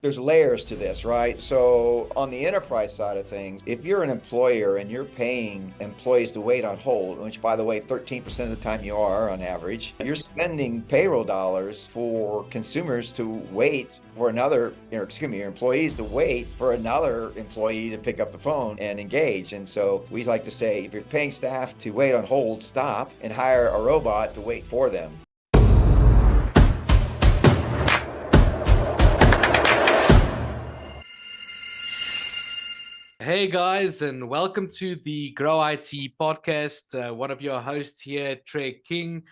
there's layers to this, right? So on the enterprise side of things, if you're an employer and you're paying employees to wait on hold, which by the way, 13% of the time you are on average, you're spending payroll dollars for consumers to wait for another, your employees to wait for another employee to pick up the phone and engage. And so we like to say, if you're paying staff to wait on hold, stop and hire a robot to wait for them. Hey guys, and welcome to the Grow IT podcast. One of your hosts here, Trey King.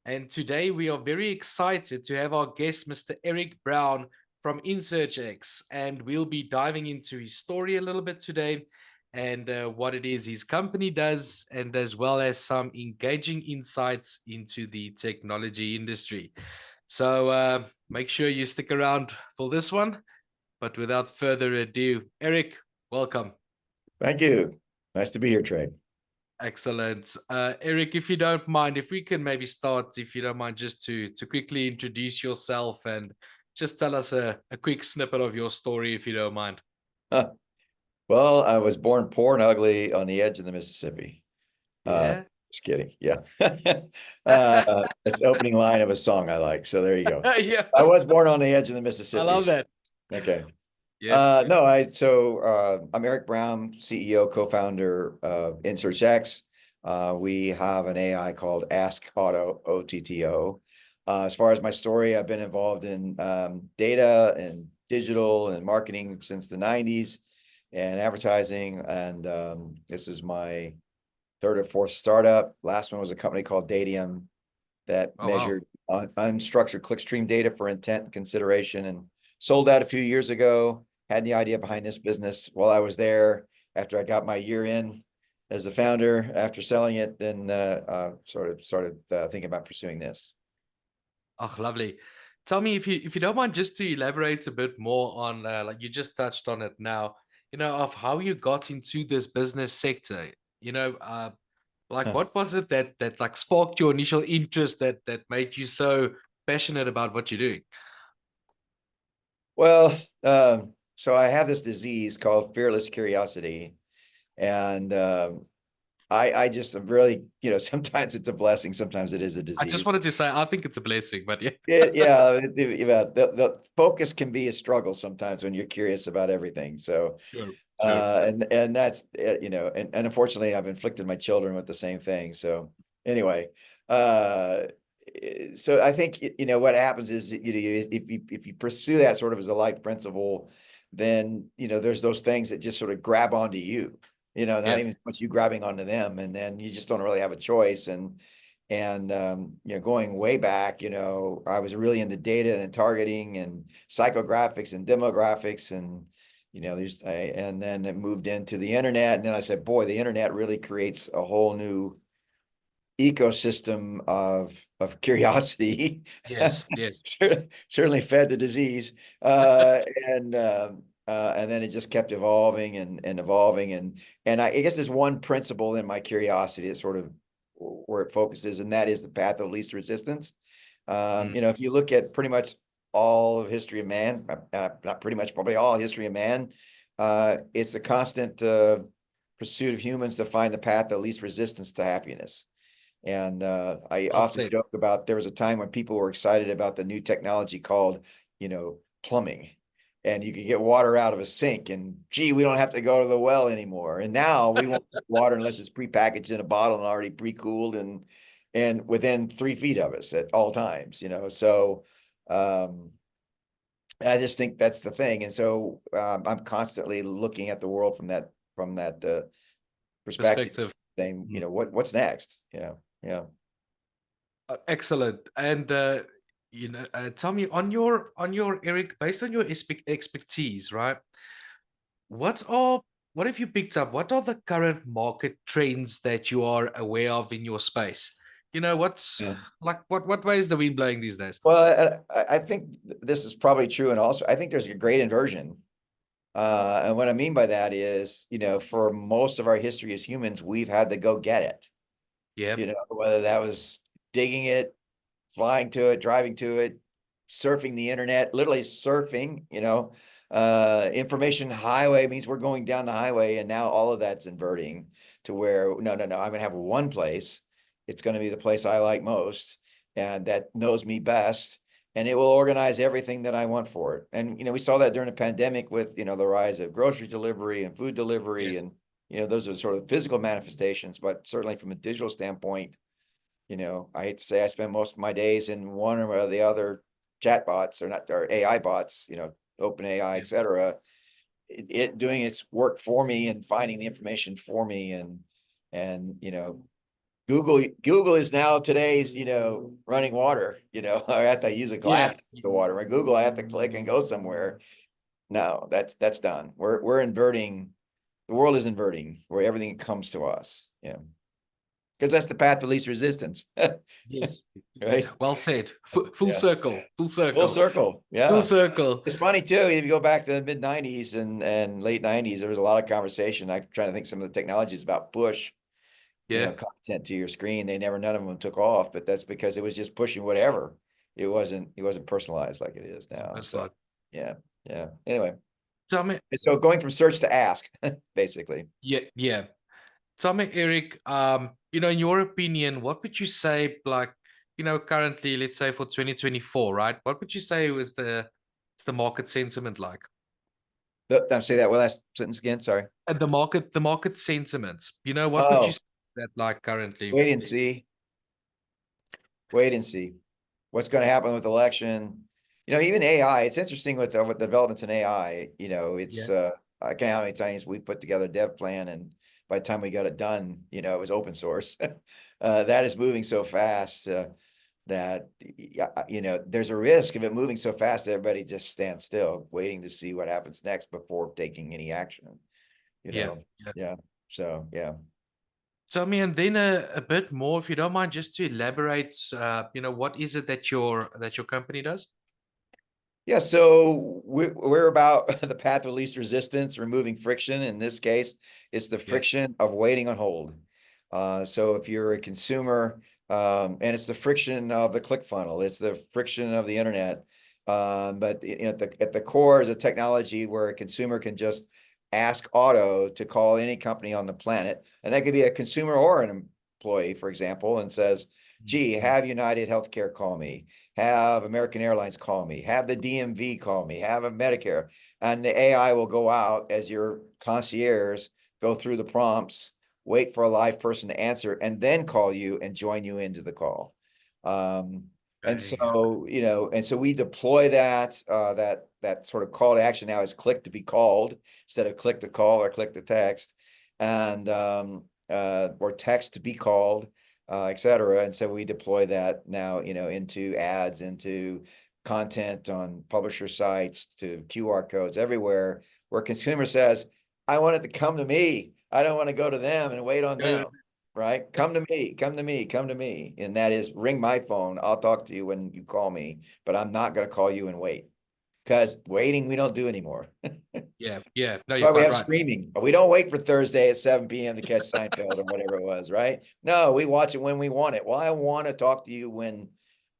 And today we are very excited to have our guest, Mr. Eric Brown from InSearchX. And we'll be diving into his story a little bit today and what it is his company does, and as well as some engaging insights into the technology industry. So make sure you stick around for this one. But without further ado, Eric, welcome. Thank you. Nice to be here, Trey. Excellent. Eric, if you don't mind, if we can maybe start, if you don't mind, just to quickly introduce yourself and just tell us a quick snippet of your story, if you don't mind. Well, I was born poor and ugly on the edge of the Mississippi. Yeah. Just kidding. Yeah. It's the opening line of a song I like. So there you go. Yeah. I was born on the edge of the I Mississippi. love that. Okay. Yeah. I'm Eric Brown, CEO, co-founder of InSearchX. We have an AI called Ask Auto, OTTO. As far as my story, I've been involved in data and digital and marketing since the 90s and advertising. And this is my third or fourth startup. Last one was a company called Dadium that Oh, wow. measured unstructured clickstream data for intent consideration, and sold that a few years ago. Had the idea behind this business while I was there. After I got my year in as the founder, after selling it, then sort of started thinking about pursuing this. Oh, lovely. Tell me, if you don't mind, just to elaborate a bit more on, like you just touched on it now, of how you got into this business sector. Like Huh. what was it that like sparked your initial interest that made you so passionate about what you're doing? Well, so I have this disease called fearless curiosity, and I just am really, sometimes it's a blessing, sometimes it is a I just disease. wanted to say I think it's a blessing, but yeah. The focus can be a struggle sometimes when you're curious about everything. So, Sure, sure. and that's and unfortunately, I've inflicted my children with the same thing. So anyway, uh, so I think what happens is if you pursue that sort of as a life principle, then there's those things that just sort of grab onto you. Not Yeah. even much you grabbing onto them, and then you just don't really have a choice. And going way back, I was really into data and targeting and psychographics and demographics, and and then it moved into the internet, and then I said, boy, the internet really creates a whole new ecosystem of curiosity. Yes, yes. Certainly fed the disease, uh, and and then it just kept evolving and evolving, and I guess there's one principle in my curiosity that sort of where it focuses, and that is the path of least resistance. Mm, If you look at pretty much all of history of man, not pretty much, probably all history of man, it's a constant pursuit of humans to find the path of least resistance to happiness. And I well often said. joke about there was a time when people were excited about the new technology called, plumbing. And you could get water out of a sink, and gee, we don't have to go to the well anymore. And now we won't drink water unless it's prepackaged in a bottle and already pre-cooled and within 3 feet of us at all times, So I just think that's the thing. And so I'm constantly looking at the world from that perspective, Perspective. saying, Mm. what's next? Yeah. Excellent. And tell me on your Eric, based on your expertise, right? What are what have you picked up? What are the current market trends that you are aware of in your space? What's Yeah. like what way is the wind blowing these days? Well, I think this is probably true. And also, I think there's a great inversion. And what I mean by that is, for most of our history as humans, we've had to go get it, Yeah. whether that was digging it, flying to it, driving to it, surfing the internet, literally surfing, Information highway means we're going down the highway, and now all of that's inverting to where no, I'm going to have one place. It's going to be the place I like most, and that knows me best, and it will organize everything that I want for it. And we saw that during the pandemic with the rise of grocery delivery and food Yeah. delivery, and those are sort of physical manifestations, but certainly from a digital standpoint, I hate to say I spend most of my days in one or the other chatbots or AI bots, OpenAI, Yeah. et cetera, it doing its work for me and finding the information for me. And Google is now today's, running water, I have to use a glass Yeah. to the water. Right? Google, I have to click and go somewhere. No, that's done. We're inverting. The world is inverting where everything comes to us. Yeah. Because that's the path of least resistance. Yes. Right. Well said. Full Yeah. circle. Full Full circle. circle. Full Yeah. circle. It's funny too, if you go back to the mid 90s and late 90s, there was a lot of conversation. I'm trying to think some of the technologies about push, Yeah. content to your screen. None of them took off, but that's because it was just pushing whatever. It wasn't personalized like it is now. That's So like, yeah. Yeah. Anyway. tell me, And so going from search to ask, basically. yeah, yeah. Tell me, Eric, in your opinion, what would you say, like, currently, let's say for 2024, right? What would you say was the market sentiment like? Say that last sentence again. Sorry. And the market sentiment, what would you Oh, say that like currently? wait and see. Wait and see what's going to happen with election. Even AI, it's interesting with developments in AI, Yeah, I can't how many times we put together a dev plan, and by the time we got it done, it was open source. That is moving so fast that, there's a risk of it moving so fast that everybody just stands still, waiting to see what happens next before taking any action, you yeah, know? yeah. Yeah. So, yeah. Tell me, and then a bit more, if you don't mind, just to elaborate. What is it that your company does? Yeah, so we're about the path of least resistance, removing friction. In this case, it's the Yeah, friction of waiting on hold. So if you're a consumer, and it's the friction of the click funnel, it's the friction of the internet. But at the core is a technology where a consumer can just ask Auto to call any company on the planet, and that could be a consumer or an employee, for example, and says, "Gee, mm, have United Healthcare call me." Have American Airlines call me, have the DMV call me, have a Medicare, and the AI will go out as your concierge, go through the prompts, wait for a live person to answer, and then call you and join you into the call. And okay, so we deploy that sort of call to action now is click to be called instead of click to call or click to text, and or text to be called, et cetera. And so we deploy that now, into ads, into content on publisher sites, to QR codes everywhere, where consumer says, I want it to come to me. I don't want to go to them and wait on yeah. them. Right? Come to me, come to me, come to me. And that is ring my phone. I'll talk to you when you call me, but I'm not going to call you and wait, because waiting we don't do anymore. Yeah, yeah. No, you're Well, we quite have right. streaming, but we don't wait for Thursday at 7 p.m. to catch Seinfeld or whatever it was, right? No, we watch it when we want it. Well, I want to talk to you when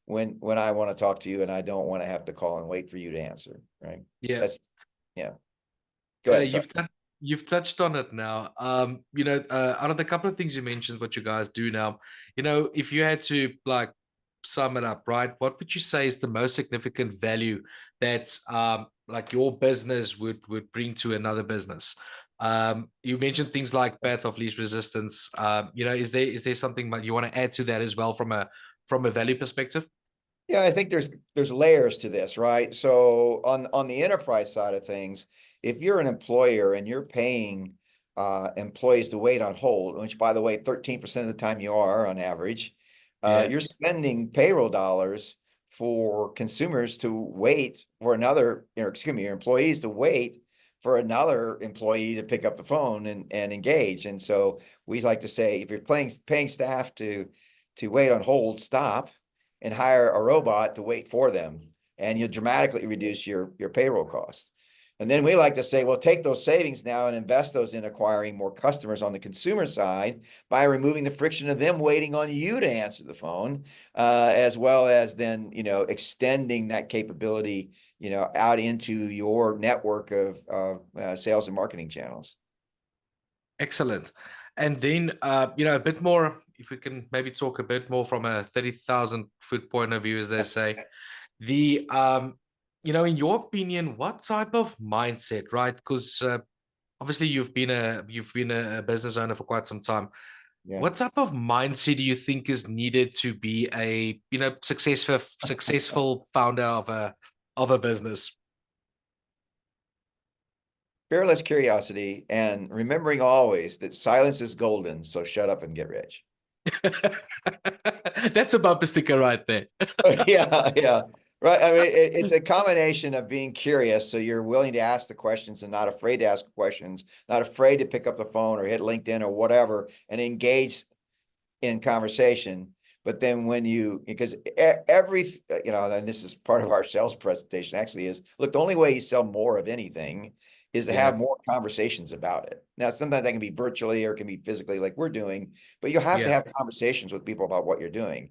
I want to talk to you, and I don't want to have to call and wait for you to answer, right? Yeah. That's yeah. Go ahead. Sorry. You've touched on it now. Out of the couple of things you mentioned, what you guys do now, if you had to like sum it up, right? What would you say is the most significant value that like your business would bring to another business? You mentioned things like path of least resistance. Is there something that you want to add to that as well from a value perspective? Yeah, I think there's layers to this, right? So on the enterprise side of things, if you're an employer and you're paying employees to wait on hold, which by the way, 13% of the time you are on average, Yeah, you're spending payroll dollars for consumers to wait for another, excuse me, your employees to wait for another employee to pick up the phone and engage. And so we like to say, if you're paying staff to wait on hold, stop and hire a robot to wait for them, and you'll dramatically reduce your payroll costs. And then we like to say, well, take those savings now and invest those in acquiring more customers on the consumer side by removing the friction of them waiting on you to answer the phone, as well as then, extending that capability out into your network of sales and marketing channels. Excellent. And then, a bit more, if we can maybe talk a bit more from a 30,000-foot point of view, as they say, in your opinion, what type of mindset, right? Because obviously you've been a business owner for quite some time. Yeah. What type of mindset do you think is needed to be a successful founder of a business? Fearless curiosity and remembering always that silence is golden, so shut up and get rich. That's a bumper sticker right there. Yeah, yeah. Right. I mean, it's a combination of being curious, so you're willing to ask the questions and not afraid to ask questions, not afraid to pick up the phone or hit LinkedIn or whatever and engage in conversation. But then because and this is part of our sales presentation actually is, look, the only way you sell more of anything is to have more conversations about it. Now, sometimes that can be virtually or it can be physically like we're doing, but you have to have conversations with people about what you're doing.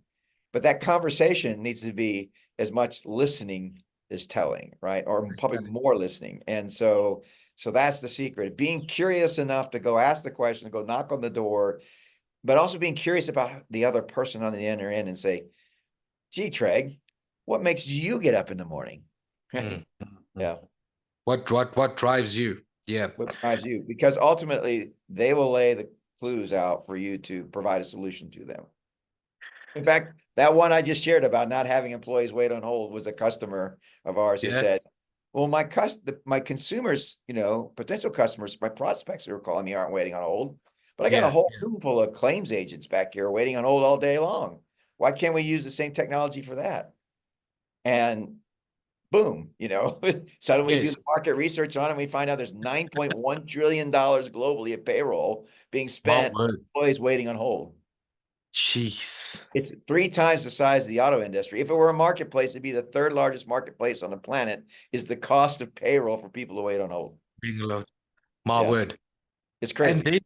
But that conversation needs to be as much listening as telling, right? Or probably more listening. And so that's the secret. Being curious enough to go ask the question, go knock on the door, but also being curious about the other person on the other end and say, gee, Treg, what makes you get up in the morning? Right? Yeah. What drives you? Yeah. What drives you? Because ultimately they will lay the clues out for you to provide a solution to them. In fact, that one I just shared about not having employees wait on hold was a customer of ours who said, well, my consumers, potential customers, my prospects who are calling me aren't waiting on hold, but I got a whole room full of claims agents back here waiting on hold all day long. Why can't we use the same technology for that? And boom, suddenly we do the market research on it and we find out there's $9.1 trillion globally of payroll being spent on employees waiting on hold. Jeez. It's 3 times the size of the auto industry. If it were a marketplace, it'd be the 3rd largest marketplace on the planet, is the cost of payroll for people to wait on hold. Being alone. My word. It's crazy.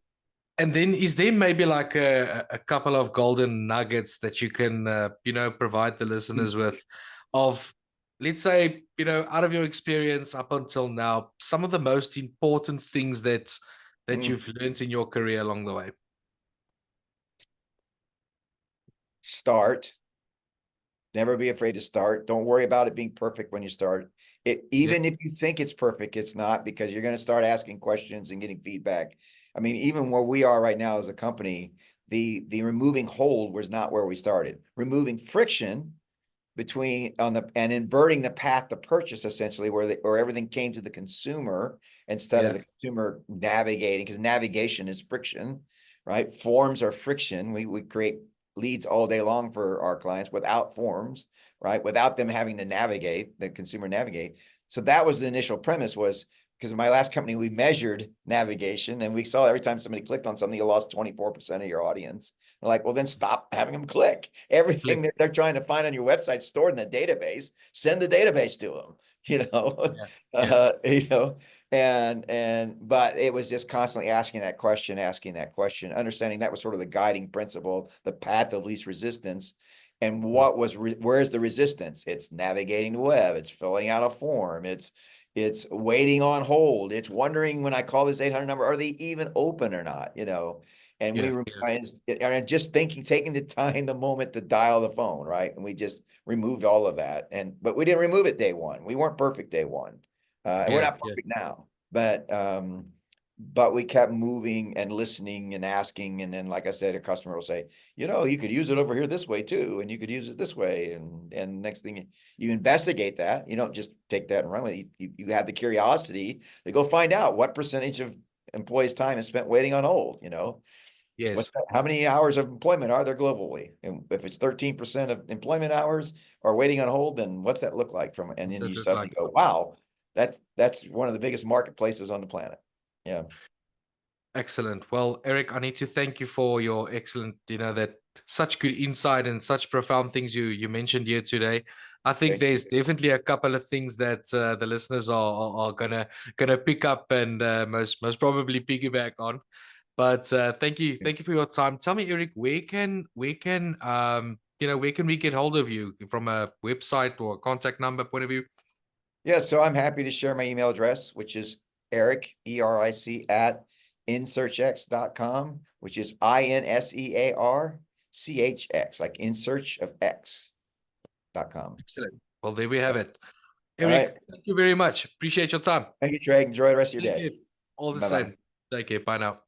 And then is there maybe like a couple of golden nuggets that you can, provide the listeners with of, let's say, out of your experience up until now, some of the most important things that you've learned in your career along the way? Start. Never be afraid to start. Don't worry about it being perfect when you start. Even if you think it's perfect, it's not, because you're going to start asking questions and getting feedback. I mean, even where we are right now as a company, the removing hold was not where we started. Removing friction and inverting the path to purchase, essentially, where everything came to the consumer instead of the consumer navigating, because navigation is friction, right? Forms are friction. We create leads all day long for our clients without forms, right? Without them having to navigate, the consumer navigate. So that was the initial premise, was because in my last company, we measured navigation and we saw every time somebody clicked on something, you lost 24% of your audience. We're like, well, then stop having them click. Everything that they're trying to find on your website stored in the database, send the database to them, but it was just constantly asking that question, understanding that was sort of the guiding principle, the path of least resistance. And where's the resistance? It's navigating the web. It's filling out a form. It's waiting on hold. It's wondering, when I call this 800 number, are they even open or not? And just taking the time, the moment to dial the phone, right? And we just removed all of that. But we didn't remove it day one. We weren't perfect day one. And we're not perfect now, but we kept moving and listening and asking. And then, like I said, a customer will say, you could use it over here this way too, and you could use it this way. And next thing you investigate that, you don't just take that and run with it. You have the curiosity to go find out what percentage of employees' time is spent waiting on hold. Yes. How many hours of employment are there globally? And if it's 13% of employment hours are waiting on hold, then what's that look like and then you suddenly go, wow, that's one of the biggest marketplaces on the planet. Yeah. Excellent. Well, Eric, I need to thank you for your excellent, that such good insight and such profound things you mentioned here today. I think there's definitely a couple of things that the listeners are gonna pick up and most probably piggyback on. But thank you for your time. Tell me, Eric, where can we get hold of you from a website or a contact number point of view? Yeah, so I'm happy to share my email address, which is Eric, ERIC, at InSearchX.com, which is INSEARCHX, like in search of X.com. Excellent. Well, there we have it. All right. Eric, thank you very much. Appreciate your time. Thank you, Trey. Enjoy the rest of your Thank day. you. All the Bye-bye. same. Take care. Bye now.